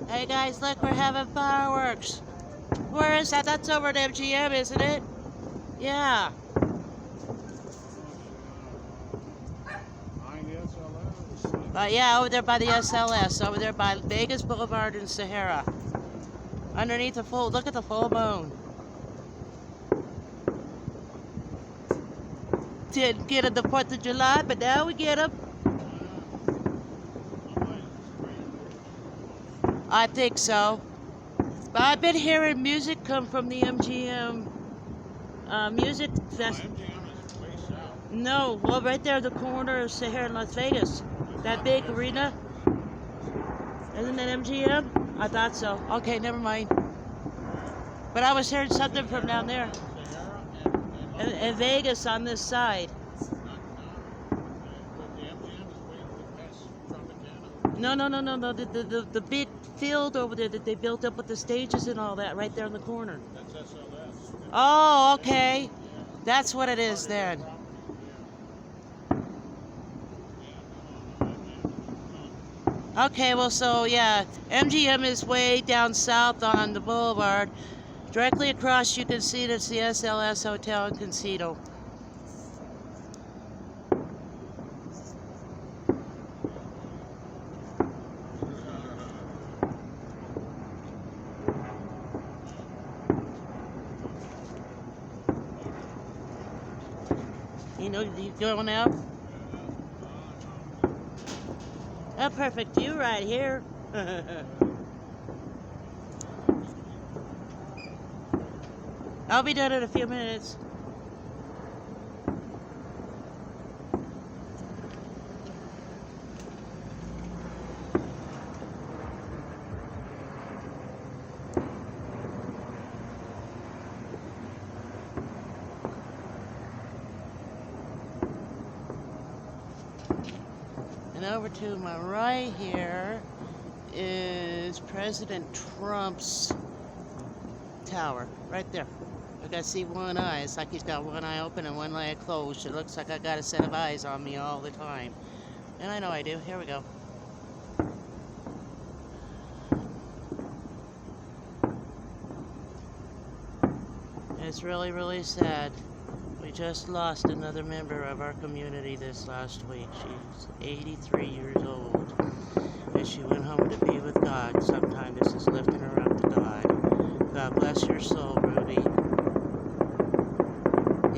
Hey guys, look, we're having fireworks. Where is that? That's over at MGM, isn't it? Yeah. Yeah, over there by the SLS, over there by Vegas Boulevard and Sahara. Underneath the full, look at the full moon. Didn't get it the 4th of July, but now we get them. I think so. But I've been hearing music come from the MGM Music Festival. No, well, right there, the corner of Sahara in Las Vegas. That big arena. Isn't that MGM? I thought so. Okay, never mind. But I was hearing something from down there. In Vegas on this side. No. The big field over there that they built up with the stages and all that right there in the corner. That's SLS. Oh, okay. That's what it is then. Okay, well, so yeah, MGM is way down south on the boulevard. Directly across, you can see that's the SLS Hotel in Concito. You know, you going out? Oh, perfect. You right here. I'll be done in a few minutes. And over to my right here is President Trump's tower, right there. I can see one eye. It's like he's got one eye open and one eye closed. It looks like I got a set of eyes on me all the time. And I know I do. Here we go. It's really, really sad. We just lost another member of our community this last week. She's 83 years old. And she went home to be with God. Sometime this is lifting her up to God. God bless your soul, Ruby.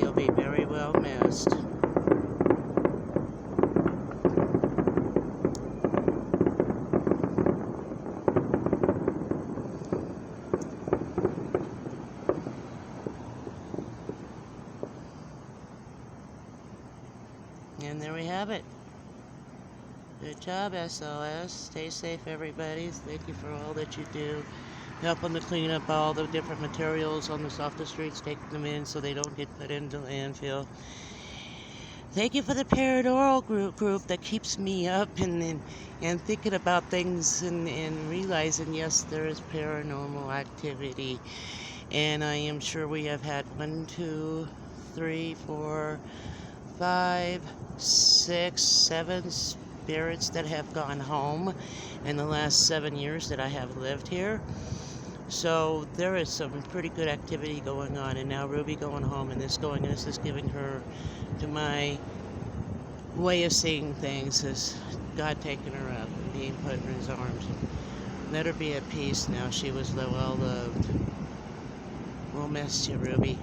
You'll be very well missed. And there we have it. Good job, SLS. Stay safe, everybody. Thank you for all that you do. Helping to clean up all the different materials on off the streets, taking them in so they don't get put into landfill. Thank you for the paranormal group that keeps me up and thinking about things and realizing, yes, there is paranormal activity. And I am sure we have had 1, 2, 3, 4, 5, 6, 7 spirits that have gone home in the last 7 years that I have lived here. So there is some pretty good activity going on, and now Ruby going home, and this is giving her to my way of seeing things as God taking her up and being put in his arms. Let her be at peace now. She was well loved. We'll miss you, Ruby.